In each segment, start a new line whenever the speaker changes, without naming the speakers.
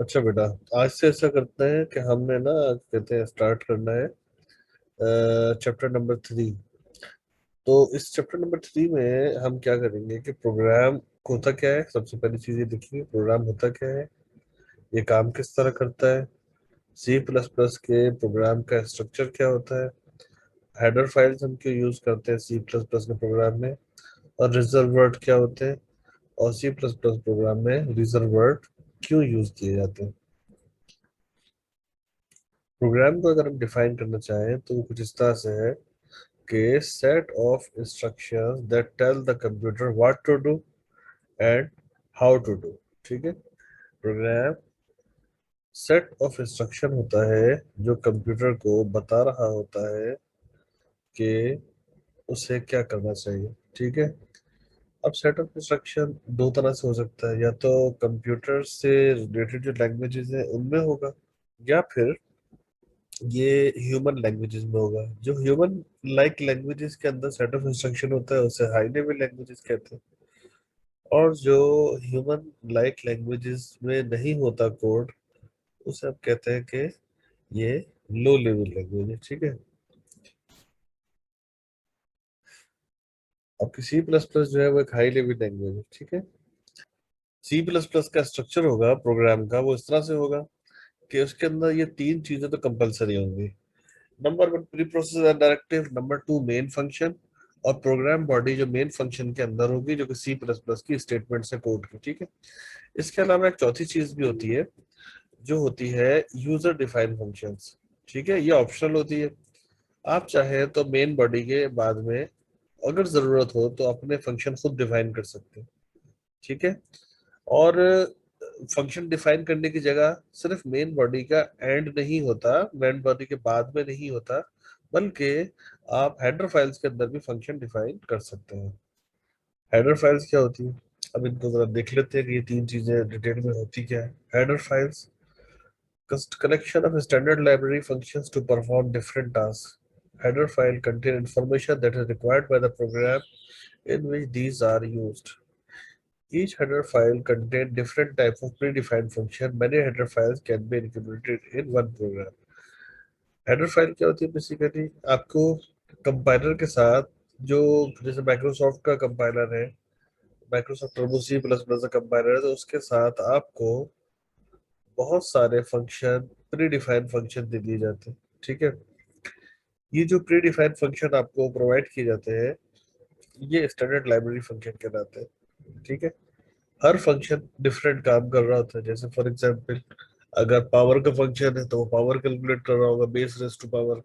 अच्छा बेटा, आज से ऐसा करते हैं कि हमने ना कहते हैं स्टार्ट करना है चैप्टर नंबर 3। तो इस चैप्टर नंबर 3 में हम क्या करेंगे कि प्रोग्राम होता क्या है, सबसे पहली चीज ये देखेंगे प्रोग्राम होता क्या है, ये काम किस तरह करता है, सी प्लस प्लस के प्रोग्राम का स्ट्रक्चर क्या होता है, हेडर फाइल्स हम क्यों यूज करते हैं सी प्लस प्लस के प्रोग्राम में, और रिजर्व वर्ड क्या होते हैं, और सी प्लस प्लस प्रोग्राम में रिजर्व वर्ड क्यों यूज किए जाते हैं। प्रोग्राम को अगर हम डिफाइन करना चाहें तो वो कुछ इस तरह से है कि set of instructions that tell the computer what to do and how to do. ठीक है। प्रोग्राम सेट ऑफ इंस्ट्रक्शन होता है जो कंप्यूटर को बता रहा होता है कि उसे क्या करना चाहिए। ठीक है। अब सेट ऑफ इंस्ट्रक्शन दो तरह से हो सकता है, या तो कंप्यूटर से रिलेटेड जो लैंग्वेजेस है उनमें होगा, या फिर ये ह्यूमन लैंग्वेजेस में होगा। जो ह्यूमन लाइक लैंग्वेजेस के अंदर सेट ऑफ इंस्ट्रक्शन होता है उसे हाई लेवल लैंग्वेजेस कहते हैं, और जो ह्यूमन लाइक लैंग्वेजेस में नहीं होता कोड उसे हम कहते हैं कि ये लो लेवल लैंग्वेज है। ठीक है। अब सी प्लस प्लस जो है वो एक हाई लेवल लैंग्वेज है। ठीक है। सी प्लस प्लस का स्ट्रक्चर होगा प्रोग्राम का वो इस तरह से होगा कि उसके अंदर ये तीन चीजें तो कंपलसरी होंगी। Number one pre processor directive, number two main function, और प्रोग्राम बॉडी जो मेन फंक्शन के अंदर होगी जो कि सी प्लस प्लस की स्टेटमेंट से कोड की। ठीक है। इसके अलावा एक चौथी चीज भी होती है जो होती है यूजर डिफाइंड फंक्शंस। ठीक है। ये ऑप्शनल होती है। आप चाहे तो मेन बॉडी के बाद में अगर जरूरत हो तो अपने फंक्शन खुद डिफाइन कर सकते हैं। ठीक है। और फंक्शन डिफाइन करने की जगह सिर्फ मेन बॉडी का एंड नहीं होता, मेन बॉडी के बाद में नहीं होता, बल्कि आप हेडर फाइल्स के अंदर भी फंक्शन डिफाइन कर सकते हैं। हेडर फाइल्स क्या होती है, अब इनको जरा देख लेते हैं कि ये तीन चीजें डिटेल में होती क्या है। Header files collection of standard library functions to perform different tasks. Header file contain information that is required by the program in which these are used. Each header file contains different types of predefined function. Many header files can be included in one program. Header file क्या होती है, basically आपको compiler के साथ जो, जैसे Microsoft का compiler है, Microsoft Turbo C plus plus का कंपाइलर है, तो उसके साथ आपको बहुत सारे फंक्शन, प्री डिफाइंड फंक्शन दे दिए जाते हैं। ठीक है। ये जो प्री डिफाइंड फंक्शन आपको प्रोवाइड किए जाते हैं ये स्टैंडर्ड लाइब्रेरी फंक्शन कहलाते हैं। ठीक है। हर फंक्शन डिफरेंट काम कर रहा होता है। जैसे फॉर एग्जांपल अगर पावर का फंक्शन है तो वो पावर कैलकुलेट कर रहा होगा, बेस रेस टू पावर।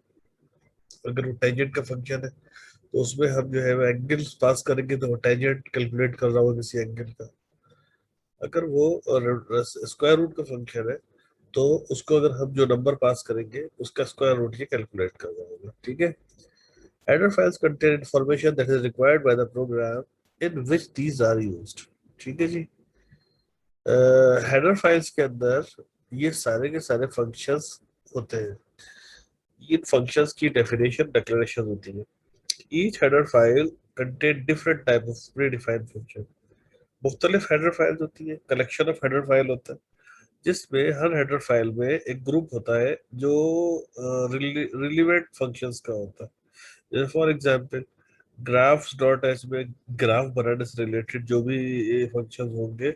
अगर वो टेंजेंट का फंक्शन है तो उसमें हम जो है वो एंगल्स पास करेंगे तो वो टेंजेंट कैलकुलेट कर रहा होगा किसी एंगल का। अगर वो स्क्वायर रूट का फंक्शन है तो उसको अगर हम जो नंबर पास करेंगे उसका स्क्वायर रूट ये कैलकुलेट कर रहा होगा। ठीक है। Header files contain information that is required by the program in which these are used. ठीक है जी। हेडर फाइल्स के अंदर ये सारे के सारे फंक्शंस होते हैं। इन फंक्शंस की डेफिनेशन डिक्लेरेशन होती है। Each header file contain different type of pre defined function. मुख्तलिफ हेडर फाइल्स होती है, कलेक्शन ऑफ हेडर फाइल होता है जिसमें हर हेडर फाइल में एक ग्रुप होता है जो रिलेवेंट फंक्शंस का होता है। जैसे for example graphs dot H में ग्राफ बनाने से रिलेटेड जो भी फंक्शन होंगे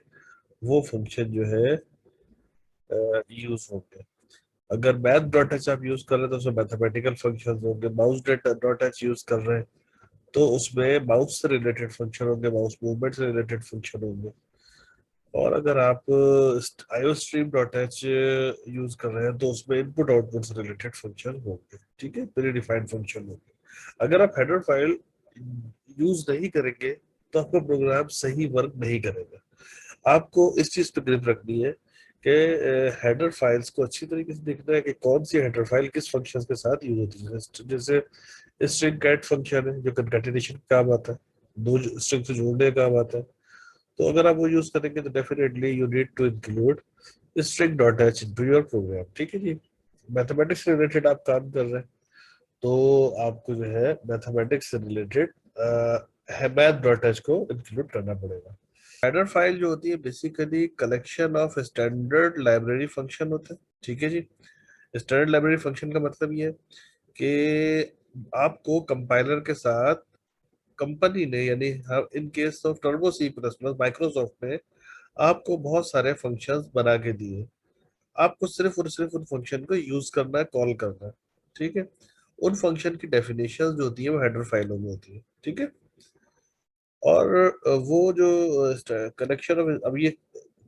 वो फंक्शन जो है यूज होंगे। अगर मैथ डॉट एच आप यूज कर रहे हैं तो उसमें मैथमेटिकल फंक्शन होंगे। माउस डॉट एच यूज कर रहे हैं तो उसमें माउस से रिलेटेड फंक्शन होंगे, माउस मूवमेंट से रिलेटेड फंक्शन होंगे। और अगर आप IO stream dot H use कर रहे हैं तो उसमें इनपुट आउटपुट से रिलेटेड फंक्शन होंगे। ठीक है। प्री डिफाइंड फंक्शन होंगे। अगर आप हेडर फाइल यूज नहीं करेंगे तो आपका प्रोग्राम सही वर्क नहीं करेगा। आपको इस चीज पे ग्रिप रखनी है कि हेडर फाइल्स को अच्छी तरीके से देखना है कि कौन सी हेडर फाइल किस फंक्शन के साथ यूज होती है। जैसे स्ट्रिंग कैट फंक्शन है जो कंकैटिनेशन का काम आता है, दो स्ट्रिंग से जोड़ने का काम आता है। तो अगर आप वो यूज करेंगे तो definitely you need to include string dot h into your program. ठीक है जी। मैथमेटिक्स से रिलेटेड आप काम कर रहे हैं तो आपको जो है मैथमेटिक्स से रिलेटेड math.h को इंक्लूड करना पड़ेगा। हेडर फाइल जो होती है basically collection of standard library function होता है। ठीक है जी। स्टैंडर्ड लाइब्रेरी फंक्शन का मतलब ये है कि आपको कंपाइलर के साथ कंपनी ने, यानी in case of Turbo C plus plus Microsoft ने आपको बहुत सारे फंक्शंस बना के दिए। आपको सिर्फ और सिर्फ उन फंक्शन को यूज करना है, कॉल करना है। ठीक है। उन फंक्शन की डेफिनेशन जो होती है वो हेडर फाइलों में होती है। ठीक है। और वो जो कनेक्शन ऑफ, अब ये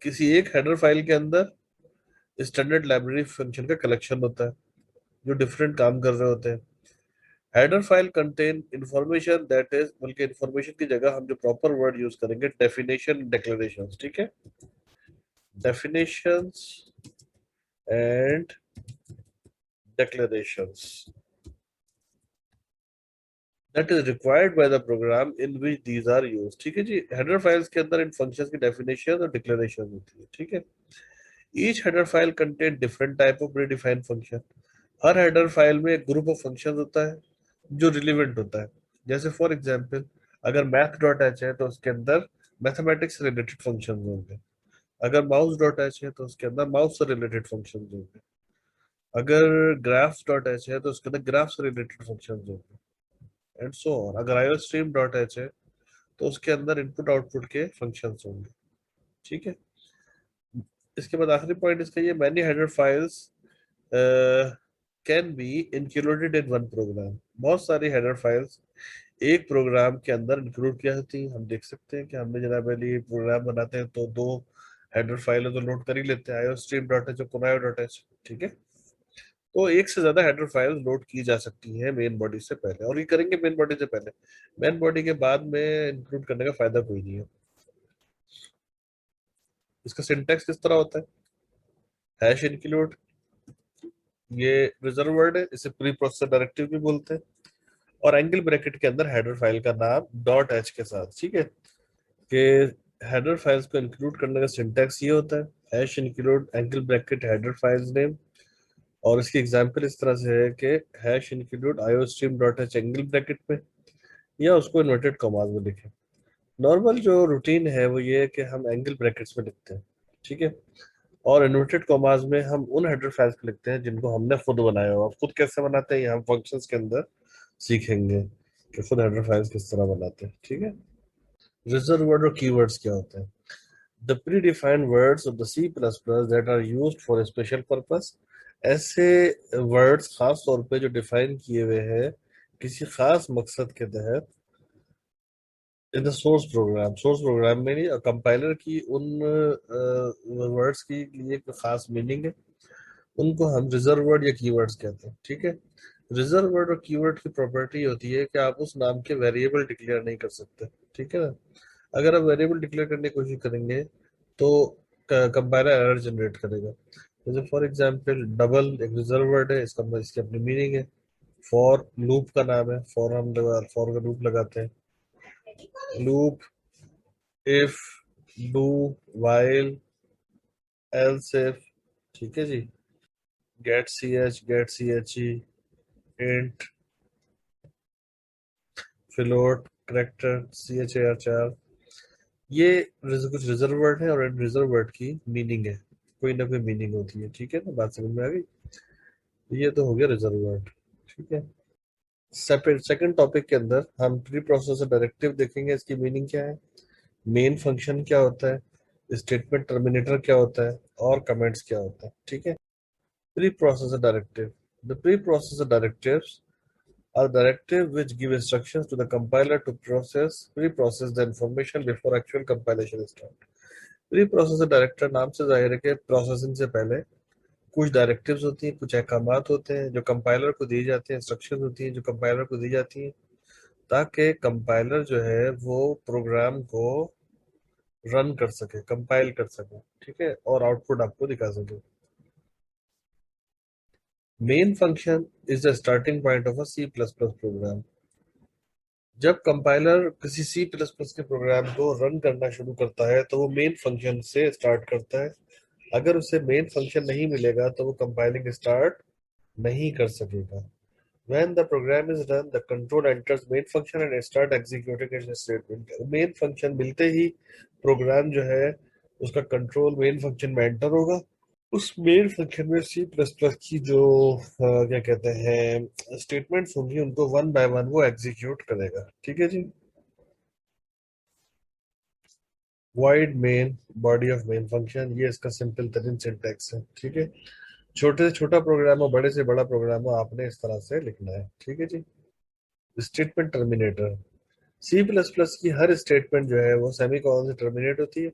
किसी एक हेडर फाइल के अंदर स्टैंडर्ड लाइब्रेरी फंक्शन का कलेक्शन होता है जो डिफरेंट काम कर रहे होते हैं। Header file contain information that is, बल्कि इंफॉर्मेशन की जगह हम जो प्रॉपर वर्ड यूज करेंगे डेफिनेशन डिक्लेरेशंस। ठीक है। Definitions and declarations that is required by the program in which these are used. ठीक है जी। हेडर फाइल्स के अंदर इन फंक्शंस की डेफिनेशन और डिक्लेरेशन होती है। ठीक है। Each header file contain different type of predefined function. Her header file में एक ग्रुप ऑफ फंक्शंस होता है जो रिलेवेंट होता है। जैसे फॉर एग्जांपल, अगर मैथ डॉट एच है तो उसके अंदर मैथमेटिक्स से रिलेटेड फंक्शंस होंगे। अगर माउस डॉट एच है तो उसके अंदर माउस से रिलेटेड फंक्शंस होंगे। अगर ग्राफ्स डॉट एच है तो उसके अंदर ग्राफ से रिलेटेड फंक्शंस होंगे, एंड सो ऑन। अगर आईओस्ट्रीम डॉट एच है तो उसके अंदर इनपुट आउटपुट के फंक्शंस होंगे। ठीक है। इसके बाद आखिरी पॉइंट इसका ये, many header files can be included in one program. बहुत सारी हेडर फाइल्स एक प्रोग्राम के अंदर इंक्लूड किया जाती है। हम देख सकते हैं कि हमने जनाब अली प्रोग्राम बनाते हैं तो दो हेडर फाइलें तो लोड कर ही लेते हैं, आईओ स्ट्रीम डॉट एच और कुनायो डॉट एच। ठीक है। तो एक से ज्यादा हेडर फाइल लोड की जा सकती है मेन बॉडी से पहले, और ये करेंगे मेन बॉडी से पहले। मेन बॉडी के बाद में इंक्लूड करने का फायदा कोई नहीं है। इसका सिंटैक्स किस तरह होता है? हैश इंक्लूड, ये रिजर्व वर्ड है, इसे प्री प्रोसेसर डायरेक्टिव भी बोलते हैं। और एंगल ब्रैकेट के अंदर हेडर फाइल का नाम डॉट एच के साथ। ठीक है। कि हेडर फाइल्स को इंक्लूड करने का सिंटैक्स ये होता है, hash include angle bracket header files name. और इसकी एग्जांपल इस तरह से है कि hash include iostream dot H angle bracket में, या उसको इन्वर्टेड कॉमास में लिखें। नॉर्मल जो रूटीन है वो ये है कि हम एंगल ब्रैकेट्स में लिखते हैं। ठीक है। और इन्वर्टेड कॉमास में हम उन हेडर फाइल्स को लिखते हैं जिनको हमने खुद बनाया हो। अब खुद कैसे बनाते हैं ये हम फंक्शंस के अंदर सीखेंगे कि खुद हेडर फाइल्स किस तरह बनाते हैं। ठीक है। रिजर्व वर्ड और कीवर्ड्स क्या होते हैं? The pre defined words of the C plus plus that are used for a special purpose. ऐसे वर्ड्स खास तौर पे जो डिफाइन किए हुए हैं किसी खास मकसद के तहत इन द सोर्स प्रोग्राम में नहीं, कंपाइलर की उन वर्ड्स की लिए एक खास मीनिंग है, उनको हम रिजर्व वर्ड या कीवर्ड्स कहते हैं। ठीक है। रिजर्व वर्ड और कीवर्ड की प्रॉपर्टी होती है कि आप उस नाम के वेरिएबल डिक्लेयर नहीं कर सकते। ठीक है ना। अगर आप वेरिएबल डिक्लेयर करने की कोशिश करेंगे तो कंपाइलर एरर जनरेट करेगा। जैसे फॉर एग्जांपल डबल एक रिजर्व वर्ड है, इसका इसकी अपनी मीनिंग है। फॉर लूप का नाम है, फॉर हम फॉर का लूप लगाते हैं। Loop, if, do, while, else if. ठीक है जी। Get c h e, int, float, character, c h a r char. ये कुछ रिजर्व वर्ड है और इन रिजर्व वर्ड की मीनिंग है, कोई ना कोई मीनिंग होती है। ठीक है ना, बात समझ में आ गई? ये तो हो गया रिजर्व वर्ड। ठीक है। सेपरेट सेकंड टॉपिक के अंदर हम प्री प्रोसेसर डायरेक्टिव देखेंगे, इसकी मीनिंग क्या है, मेन फंक्शन क्या होता है, स्टेटमेंट टर्मिनेटर क्या होता है, और कमेंट्स क्या होता है। ठीक है। Pre processor directive, the pre processor directives are directive which give instructions to the compiler to pre-process the information before actual compilation start. Pre-processor director नाम से जाहिर है कि प्रोसेसिंग से पहले कुछ डायरेक्टिव्स होती हैं, कुछ अहकामात होते हैं जो कंपाइलर को दी जाते हैं, इंस्ट्रक्शंस होती हैं जो कंपाइलर को दी जाती हैं ताकि कंपाइलर जो है वो प्रोग्राम को रन कर सके, कंपाइल कर सके। ठीक है। और आउटपुट आपको दिखा सके। Main function is the starting point of a C plus plus program. जब कंपाइलर किसी सी प्लस प्लस के प्रोग्राम को रन करना शुरू करता है तो वो मेन फंक्शन से स्टार्ट करता है। अगर उसे मेन फंक्शन नहीं मिलेगा तो वो कंपाइलिंग स्टार्ट नहीं कर सकेगा। When the program is run, the control enters main function and start executing its statement. Main function मिलते ही प्रोग्राम जो है उसका कंट्रोल मेन फंक्शन में एंटर होगा। उस मेन फंक्शन में सी प्लस प्लस की जो क्या कहते हैं स्टेटमेंट्स होंगी उनको वन बाय वन वो एग्जीक्यूट करेगा। ठीक है जी। Void main body of main function, ये इसका सिंपल तरीन सिंटैक्स है। ठीक है। छोटे से छोटा प्रोग्राम हो, बड़े से बड़ा प्रोग्राम हो, आपने इस तरह से लिखना है। ठीक है जी। Statement terminator, c plus plus की हर स्टेटमेंट जो है वो सेमी कॉलन से टर्मिनेट होती है।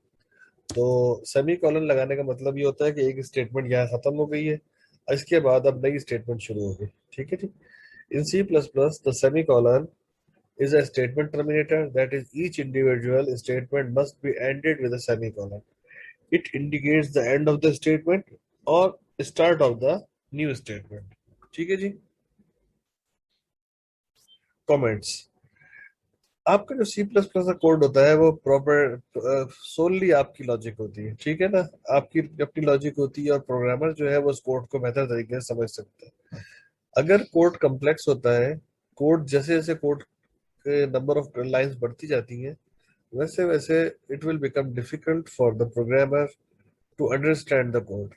तो सेमी कॉलन लगाने का मतलब ये होता है कि एक स्टेटमेंट यहाँ खत्म हो गई है और इसके बाद अब नई स्टेटमेंट शुरू हो गई। ठीक है जी। In c plus plus the semicolon is a statement terminator, that is each individual statement must be ended with a semicolon. It indicates the end of the statement or start of the new statement. ठीक है जी। Comments, आपका जो सी plus plus का code होता है वो proper सोनली आपकी logic होती है। ठीक है ना। आपकी अपनी लॉजिक होती है और प्रोग्रामर जो है वो उस कोड को बेहतर तरीके से समझ सकते हैं। अगर कोड कम्प्लेक्स होता है, कोड जैसे जैसे कोड के नंबर ऑफ लाइंस बढ़ती जाती हैं वैसे वैसे it will become difficult for the programmer to understand the code.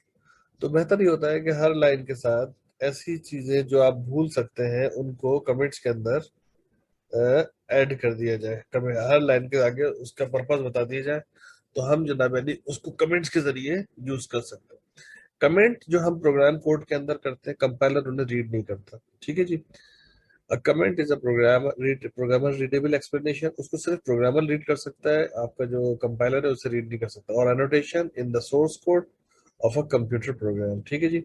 तो बेहतर ये होता है कि हर लाइन के साथ ऐसी चीजें जो आप भूल सकते हैं उनको कमेंट्स के अंदर ऐड कर दिया जाए। कमेंट हर लाइन के आगे उसका पर्पस बता दिया जाए तो हम जनाब यानी उसको कमेंट्स के जरिए यूज कर सकते हैं। कमेंट जो हम प्रोग्राम कोड के अंदर करते हैं कंपाइलर उन्हें रीड नहीं करता। ठीक है जी। A comment is a programmer readable explanation, उसको सिर्फ प्रोग्रामर रीड कर सकता है, आपका जो कंपाइलर है उसे रीड नहीं कर सकता। और annotation in the source code of a computer program. ठीक है जी।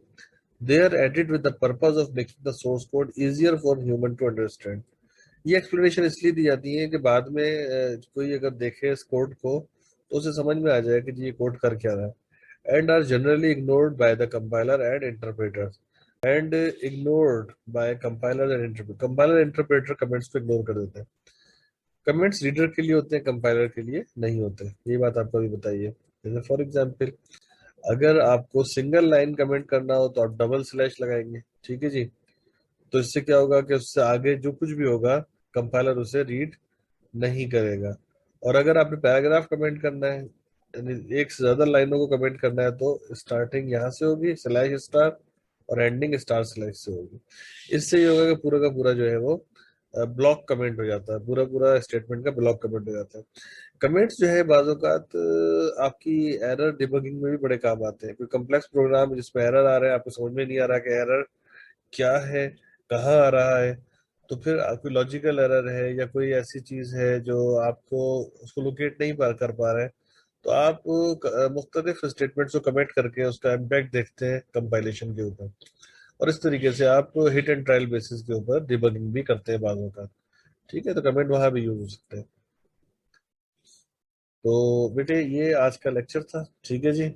They are added with the purpose of making the source code easier for human to understand. ये एक्सप्लेनेशन इसलिए दी जाती है कि बाद में कोई अगर देखे इस कोड को तो उसे समझ में आ जाए कि जी ये कोड कर क्या रहा है। And are generally ignored by the compiler and interpreters and ignored by compiler and interpreter. Compiler interpreter comments को इग्नोर कर देते हैं। कमेंट्स रीडर के लिए होते हैं, कंपाइलर के लिए नहीं होते। ये बात आपको भी बताइए। जैसे फॉर एग्जांपल अगर आपको सिंगल लाइन कमेंट करना हो तो आप डबल स्लैश लगाएंगे। ठीक है जी। तो इससे क्या होगा कि उससे आगे जो कुछ भी होगा कंपाइलर उसे रीड नहीं करेगा। और अगर आपने पैराग्राफ कमेंट करना है यानी एक से ज्यादा लाइनों को कमेंट करना है तो स्टार्टिंग यहाँ से होगी स्लैश स्टार और एंडिंग स्टार स्लैश से होगी। इससे ये होगा कि पूरा का पूरा जो है वो ब्लॉक कमेंट हो जाता है, पूरा पूरा स्टेटमेंट का ब्लॉक कमेंट हो जाता है। कमेंट्स जो है बाज़ औक़ात आपकी एरर डिबगिंग में भी बड़े काम आते हैं। कोई कम्प्लेक्स प्रोग्राम जिसमें एरर आ रहा है, आपको समझ में नहीं आ रहा कि एरर क्या है, कहाँ आ रहा है, तो फिर कोई लॉजिकल एरर है या कोई ऐसी चीज है जो आपको उसको लोकेट नहीं कर पा रहे हैं, तो आप मुख्तलिफ स्टेटमेंट्स को कमेंट करके उसका इम्पैक्ट देखते हैं कंपाइलेशन के ऊपर। और इस तरीके से आप हिट एंड ट्रायल बेसिस के ऊपर डिबगिंग भी करते हैं बाजों का। ठीक है। तो कमेंट वहां भी यूज हो सकते हैं। तो बेटे ये आज का लेक्चर था। ठीक है जी।